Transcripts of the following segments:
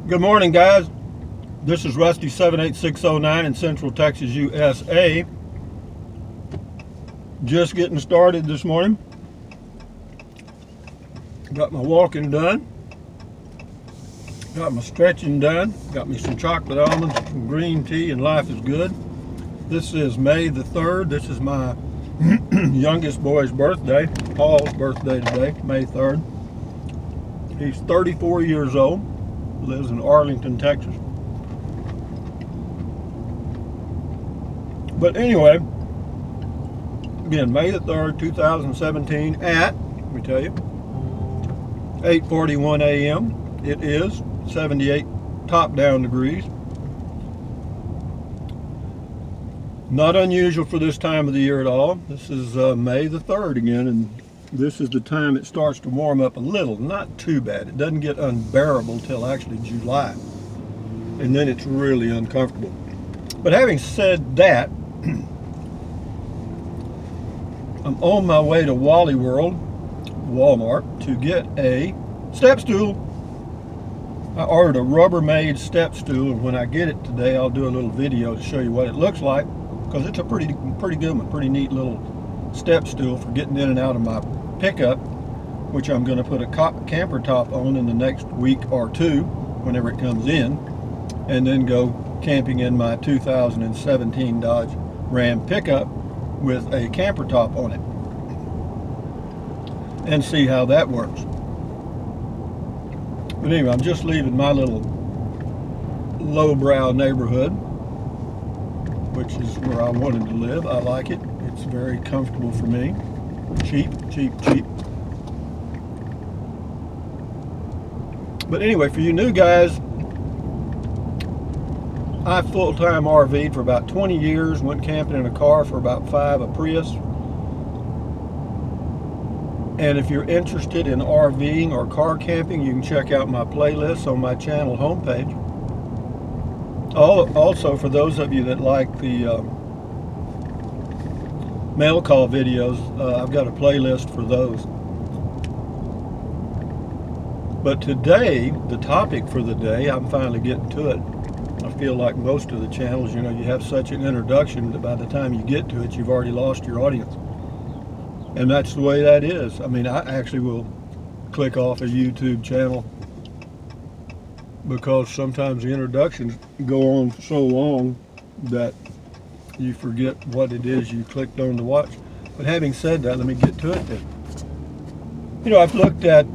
Good morning, guys. This is Rusty 78609 in Central Texas, USA. Just getting started this morning. Got my walking done. Got my stretching done. Got me some chocolate almonds, some green tea, and life is good. This is May the 3rd. This is my youngest boy's birthday, Paul's birthday today, May 3rd. He's 34 years old, lives in Arlington, Texas. But anyway, again, May the 3rd, 2017 at, let me tell you, 8:41 a.m. It is 78 top-down degrees. Not unusual for this time of the year at all. This is May the 3rd again, and this is the time it starts to warm up a little. Not too bad. It doesn't get unbearable till actually July, and then it's really uncomfortable. But having said that, I'm on my way to Wally World, Walmart, to get a step stool. I ordered a Rubbermaid step stool, and when I get it today, I'll do a little video to show you what it looks like, because it's a pretty good one, pretty neat little step stool for getting in and out of my pickup, which I'm going to put a camper top on in the next week or two, whenever it comes in, and then go camping in my 2017 Dodge Ram pickup with a camper top on it and see how that works. But anyway, I'm just leaving my little lowbrow neighborhood, which is where I wanted to live. I like it. It's very comfortable for me. Cheap. But anyway, for you new guys, I full-time RV'd for about 20 years, went camping in a car for about 5, a Prius. And if you're interested in RVing or car camping, you can check out my playlists on my channel homepage. Also, for those of you that like the mail call videos, I've got a playlist for those. But today, the topic for the day, I'm finally getting to it. I feel like most of the channels, you have such an introduction that by the time you get to it, you've already lost your audience. And that's the way that is. I mean, I actually will click off a YouTube channel because sometimes the introductions go on so long that you forget what it is you clicked on to watch. But having said that, let me get to it then. I've looked at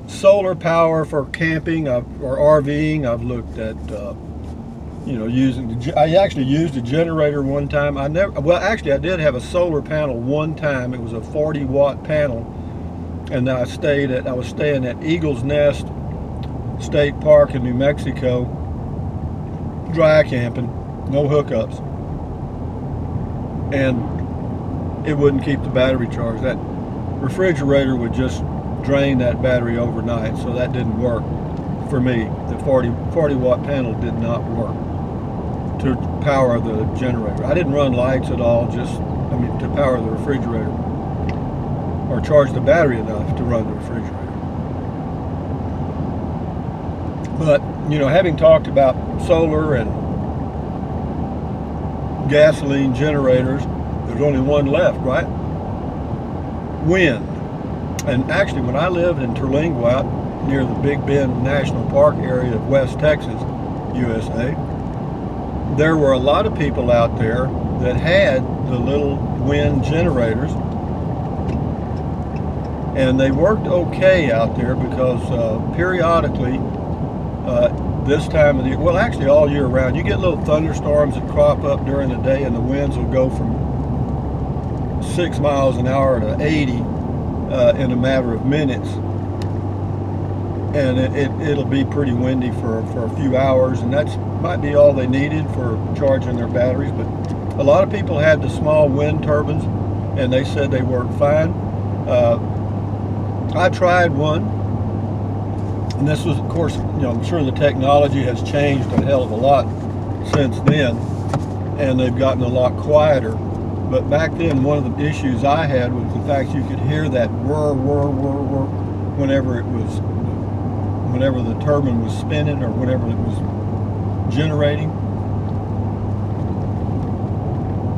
solar power for camping or RVing. I've looked at I actually used a generator one time. I did have a solar panel one time. It was a 40-watt panel, and I was staying at Eagles Nest State Park in New Mexico, dry camping, no hookups, and it wouldn't keep the battery charged. That refrigerator would just drain that battery overnight, so that didn't work for me. The 40-watt panel did not work to power the generator. I didn't run lights at all, to power the refrigerator or charge the battery enough to run the refrigerator. But, having talked about solar and gasoline generators, there's only one left, right? Wind. And actually, when I lived in Terlingua out near the Big Bend National Park area of West Texas, USA, there were a lot of people out there that had the little wind generators, and they worked okay out there because periodically, this time of the year, well, actually all year round, you get little thunderstorms that crop up during the day, and the winds will go from 6 miles an hour to 80 in a matter of minutes. And it'll be pretty windy for a few hours, and that's might be all they needed for charging their batteries. But a lot of people had the small wind turbines, and they said they worked fine. I tried one, and this was, of course, I'm sure the technology has changed a hell of a lot since then, and they've gotten a lot quieter. But back then, one of the issues I had was the fact you could hear that whir, whir, whir, whir whenever it was whenever the turbine was spinning or whenever it was generating.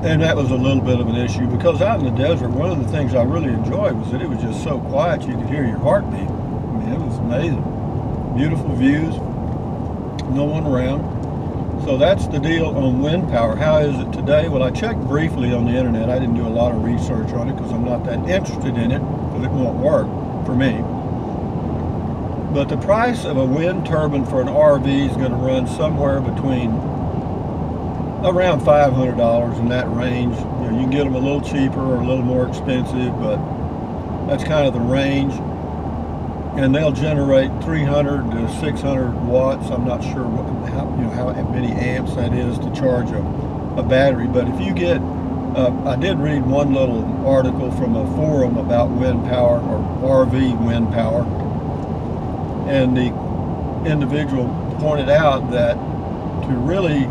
And that was a little bit of an issue because out in the desert, one of the things I really enjoyed was that it was just so quiet you could hear your heartbeat. I mean, it was amazing. Beautiful views, no one around. So that's the deal on wind power. How is it today? Well, I checked briefly on the internet. I didn't do a lot of research on it because I'm not that interested in it because it won't work for me. But the price of a wind turbine for an RV is going to run somewhere between around $500 in that range. You know, you can get them a little cheaper or a little more expensive, but that's kind of the range. And they'll generate 300 to 600 watts. I'm not sure how many amps that is to charge a battery. But if you get, I did read one little article from a forum about wind power or RV wind power, and the individual pointed out that to really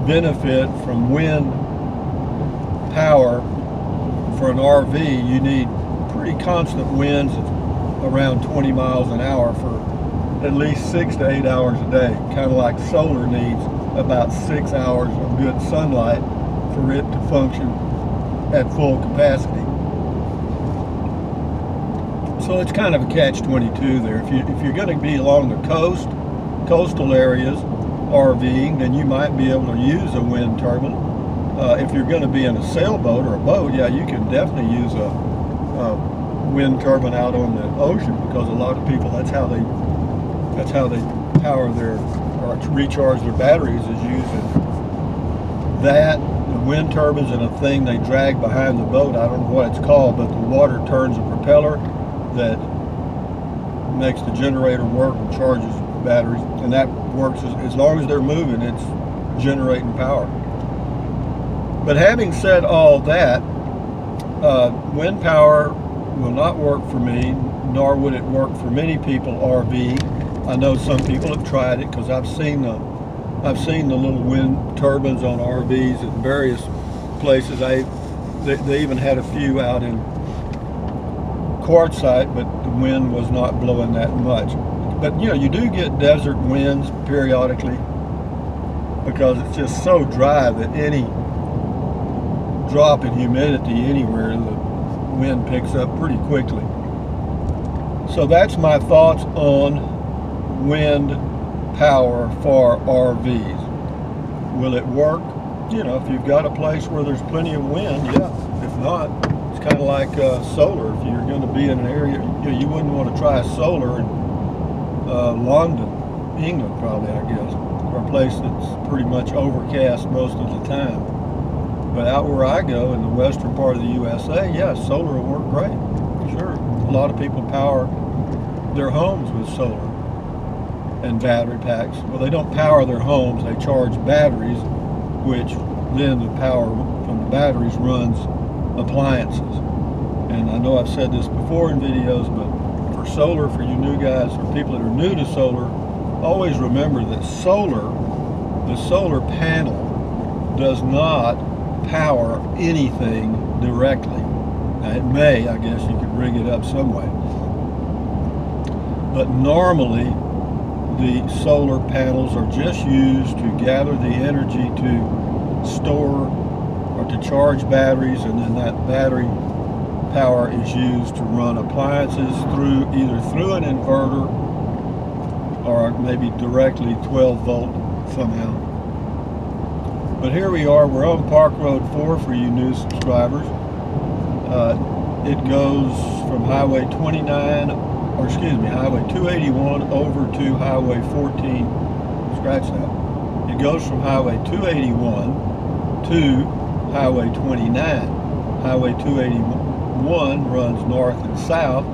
benefit from wind power for an RV, you need pretty constant winds around 20 miles an hour for at least 6 to 8 hours a day. Kind of like solar needs about 6 hours of good sunlight for it to function at full capacity. So it's kind of a catch-22 there. If you're going to be along the coastal areas RVing, then you might be able to use a wind turbine. If you're going to be in a sailboat or a boat, yeah, you can definitely use a wind turbine out on the ocean because a lot of people that's how they power their or recharge their batteries is using that, the wind turbines, and a thing they drag behind the boat. I don't know what it's called, but the water turns a propeller that makes the generator work and charges batteries, and that works as long as they're moving, it's generating power. But having said all that, wind power will not work for me, nor would it work for many people RV. I know some people have tried it because I've seen the little wind turbines on RVs at various places. They even had a few out in Quartzsite, but the wind was not blowing that much. But you know, you do get desert winds periodically because it's just so dry that any drop in humidity anywhere, the wind picks up pretty quickly. So that's my thoughts on wind power for RVs. Will it work? You know, if you've got a place where there's plenty of wind, yeah. If not, it's kind of like solar. If you're going to be in an area, you wouldn't want to try solar in London, England, probably, I guess, or a place that's pretty much overcast most of the time. But out where I go in the western part of the USA, yeah, solar will work great. Sure. A lot of people power their homes with solar and battery packs. Well, they don't power their homes, they charge batteries, which then the power from the batteries runs appliances. And I know I've said this before in videos, but for solar, for you new guys, or people that are new to solar, always remember that the solar panel does not power anything directly. Now, it may, I guess you could rig it up some way. But normally, the solar panels are just used to gather the energy to store or to charge batteries, and then that battery power is used to run appliances either through an inverter or maybe directly 12 volt somehow. But here we are, we're on Park Road 4 for you new subscribers. It goes from Highway 281 over to Highway 14. Scratch that. It goes from Highway 281 to Highway 29. Highway 281 runs north and south,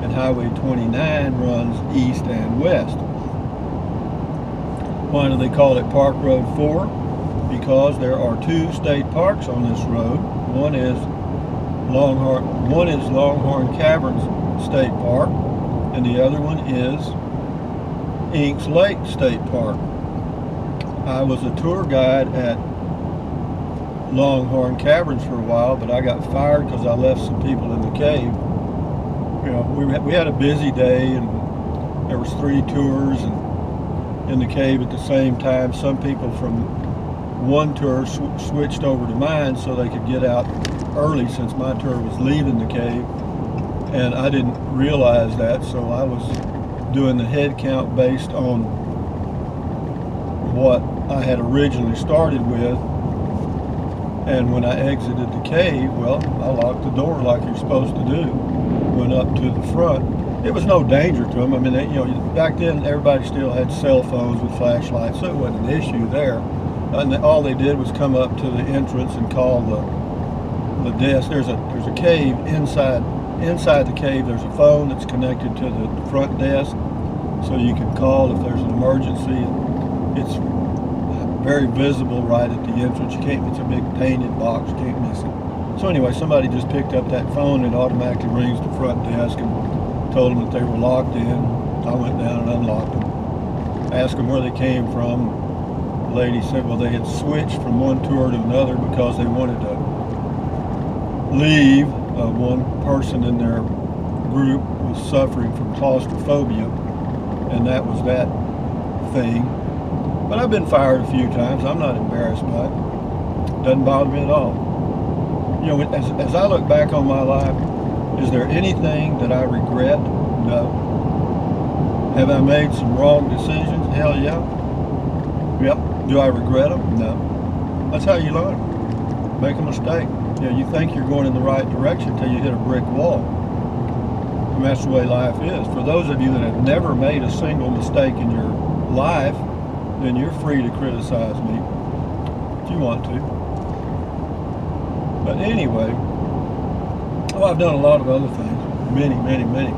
and Highway 29 runs east and west. Why do they call it Park Road 4? Because there are two state parks on this road. One is Longhorn Caverns State Park, and the other one is Inks Lake State Park. I was a tour guide at Longhorn Caverns for a while, but I got fired because I left some people in the cave. You know, we had a busy day, and there was 3 tours and in the cave at the same time. Some people from one tour switched over to mine so they could get out early since my tour was leaving the cave, and I didn't realize that, so I was doing the head count based on what I had originally started with. And when I exited the cave, well, I locked the door like you're supposed to do, went up to the front. It was no danger to them. I mean, back then everybody still had cell phones with flashlights, so it wasn't an issue there. And all they did was come up to the entrance and call the desk. There's a cave inside the cave. There's a phone that's connected to the front desk, so you can call if there's an emergency. It's very visible right at the entrance. It's a big painted box. You can't miss it. So anyway, somebody just picked up that phone and automatically rings the front desk and told them that they were locked in. I went down and unlocked them. Asked them where they came from. The lady said, well, they had switched from one tour to another because they wanted to leave. One person in their group was suffering from claustrophobia, and that was that thing. But I've been fired a few times. I'm not embarrassed by it. Doesn't bother me at all. As I look back on my life, is there anything that I regret? No. Have I made some wrong decisions? Hell yeah. Yep. Do I regret them? No. That's how you learn. Make a mistake. You think you're going in the right direction until you hit a brick wall. And that's the way life is. For those of you that have never made a single mistake in your life, then you're free to criticize me if you want to. But anyway, I've done a lot of other things. Many, many, many.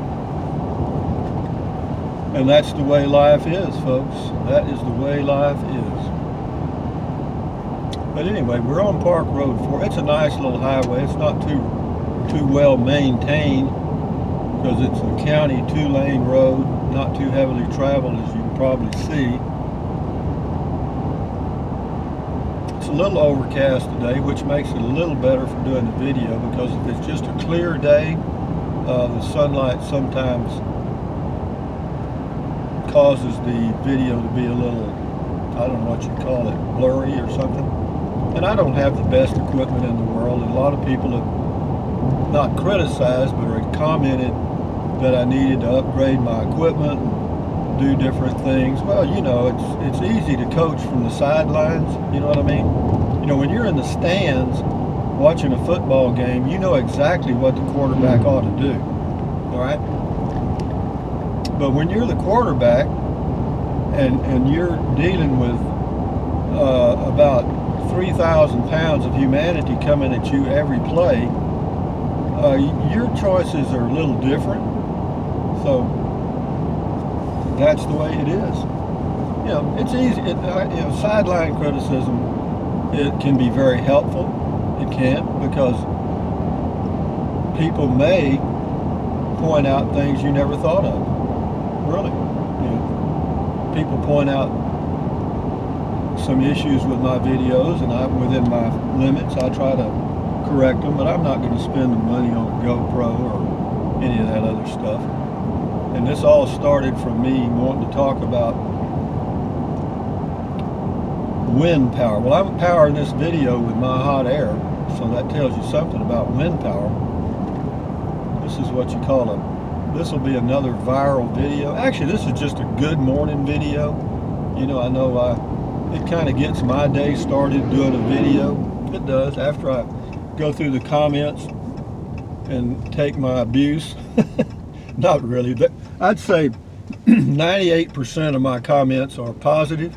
And that's the way life is, folks. That is the way life is. But anyway, we're on Park Road 4. It's a nice little highway. It's not too well maintained because it's a county 2-lane road, not too heavily traveled, as you can probably see. It's a little overcast today, which makes it a little better for doing the video, because if it's just a clear day, the sunlight sometimes causes the video to be a little, I don't know what you call it, blurry or something. And I don't have the best equipment in the world. And a lot of people have not criticized, but have commented that I needed to upgrade my equipment and do different things. Well, it's easy to coach from the sidelines. You know what I mean? When you're in the stands watching a football game, you know exactly what the quarterback ought to do. All right? But when you're the quarterback and you're dealing with about 3,000 pounds of humanity coming at you every play, your choices are a little different. So that's the way it is. It's easy. Sideline criticism, it can be very helpful. It can, because people may point out things you never thought of. Really. People point out some issues with my videos, and within my limits, I try to correct them, but I'm not going to spend the money on a GoPro or any of that other stuff. And this all started from me wanting to talk about wind power. Well, I'm powering this video with my hot air, so that tells you something about wind power. This is what you call this will be another viral video. Actually, this is just a good morning video. I know it kind of gets my day started doing a video. It does, after I go through the comments and take my abuse. Not really, but I'd say 98% of my comments are positive.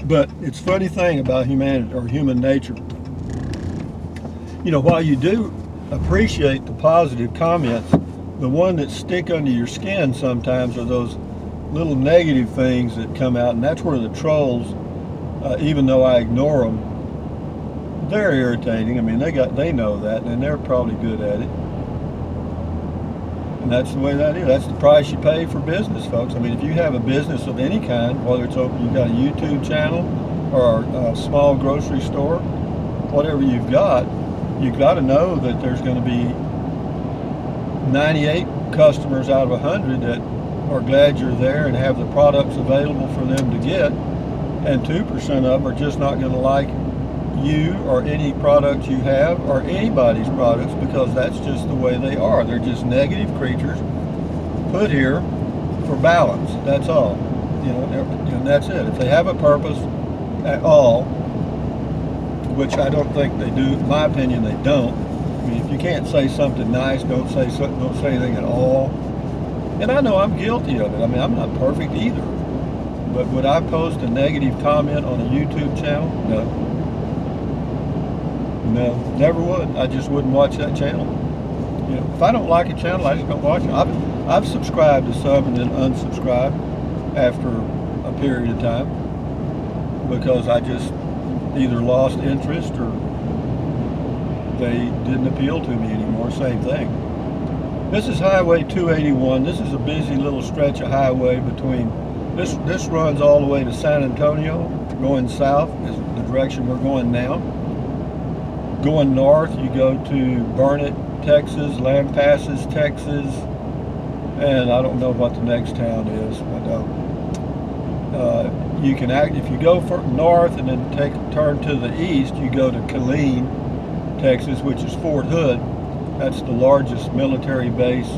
But it's a funny thing about humanity, or human nature. While you do appreciate the positive comments, the one that stick under your skin sometimes are those little negative things that come out, and that's where the trolls, even though I ignore them, they're irritating. I mean, they know that, and they're probably good at it. And that's the way that is. That's the price you pay for business, folks. I mean, if you have a business of any kind, whether it's open, you've got a YouTube channel or a small grocery store, whatever you've got to know that there's going to be 98 customers out of 100 that are glad you're there and have the products available for them to get, and 2% of them are just not going to like you or any product you have or anybody's products, because that's just the way they are. They're just negative creatures put here for balance. That's all. And that's it. If they have a purpose at all, which I don't think they do, in my opinion, they don't. I mean, if you can't say something nice, don't say anything at all. And I know I'm guilty of it. I mean, I'm not perfect either. But would I post a negative comment on a YouTube channel? No. No, never would. I just wouldn't watch that channel. If I don't like a channel, I just don't watch it. I've subscribed to some and then unsubscribed after a period of time, because I just either lost interest or they didn't appeal to me anymore. Same thing. This is Highway 281. This is a busy little stretch of highway between, this runs all the way to San Antonio, going south is the direction we're going now. Going north, you go to Burnet, Texas, Lampasas, Texas, and I don't know what the next town is. I don't. You can if you go north and then take a turn to the east, you go to Killeen, Texas, which is Fort Hood. That's the largest military base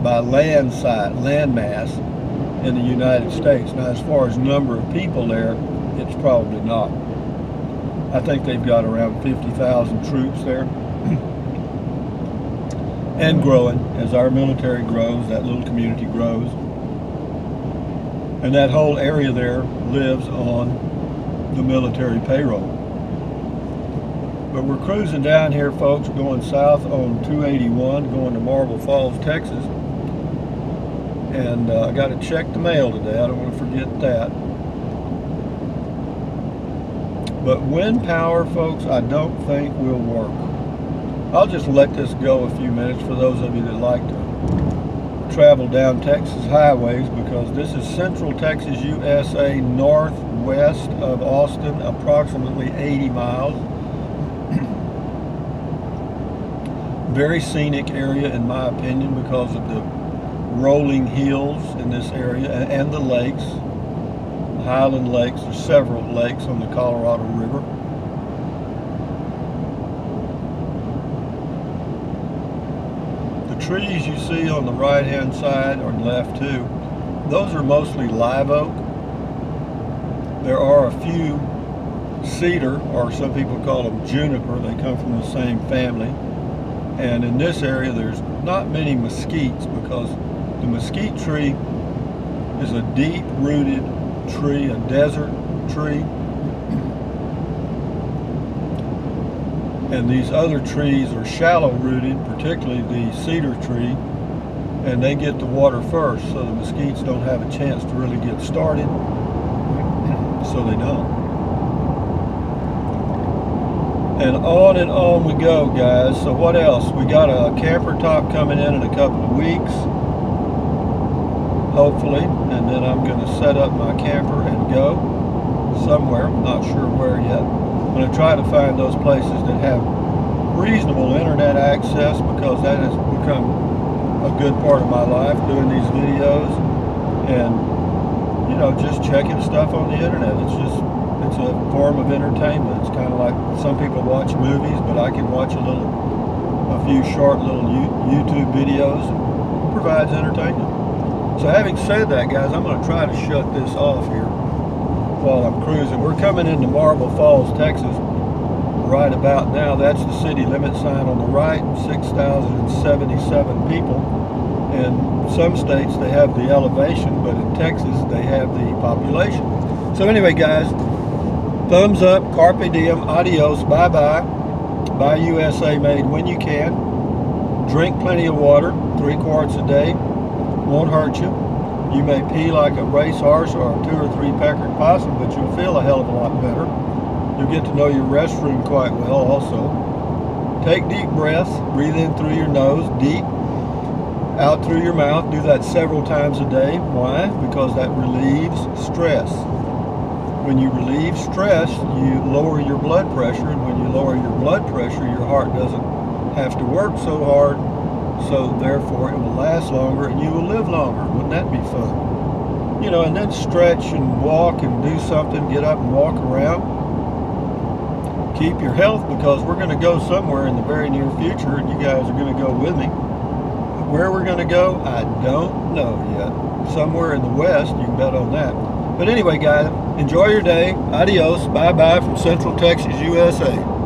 by landmass in the United States. Now, as far as number of people there, it's probably not. I think they've got around 50,000 troops there. And growing. As our military grows, that little community grows. And that whole area there lives on the military payroll. But we're cruising down here, folks, going south on 281, going to Marble Falls, Texas. And I got to check the mail today. I don't want to forget that. But wind power, folks, I don't think will work. I'll just let this go a few minutes for those of you that like to travel down Texas highways, because this is Central Texas, USA, northwest of Austin, approximately 80 miles. Very scenic area, in my opinion, because of the rolling hills in this area and the lakes. Highland Lakes. There's several lakes on the Colorado River. The trees you see on the right hand side, or left too, those are mostly live oak. There are a few cedar, or some people call them juniper. They come from the same family. And in this area there's not many mesquites, because the mesquite tree is a deep rooted tree, a desert tree, and these other trees are shallow rooted, particularly the cedar tree, and they get the water first, so the mesquites don't have a chance to really get started, so they don't. And on we go, guys. So what else? We got a camper top coming in a couple of weeks, hopefully, and then I'm going to set up my camper and go somewhere. I'm not sure where yet. I'm going to try to find those places that have reasonable internet access, because that has become a good part of my life, doing these videos and just checking stuff on the internet. It's a form of entertainment. It's kind of like some people watch movies, but I can watch a few short little YouTube videos. It provides entertainment. So having said that, guys, I'm going to try to shut this off here while I'm cruising. We're coming into Marble Falls, Texas right about now. That's the city limit sign on the right, 6,077 people. In some states they have the elevation, but in Texas they have the population. So anyway, guys, thumbs up, carpe diem, adios, bye-bye. Buy USA made when you can. Drink plenty of water, 3 quarts a day. Won't hurt you. You may pee like a racehorse or a 2 or 3 peckered possum, but you'll feel a hell of a lot better. You'll get to know your restroom quite well also. Take deep breaths. Breathe in through your nose, deep. Out through your mouth. Do that several times a day. Why? Because that relieves stress. When you relieve stress, you lower your blood pressure, and when you lower your blood pressure, your heart doesn't have to work so hard so therefore it will last longer and you will live longer. Wouldn't that be fun? You know, and then stretch and walk and do something, get up and walk around. Keep your health, because we're going to go somewhere in the very near future and you guys are going to go with me. Where we're going to go, I don't know yet. Somewhere in the West, you can bet on that. But anyway, guys, enjoy your day. Adios. Bye-bye from Central Texas, USA.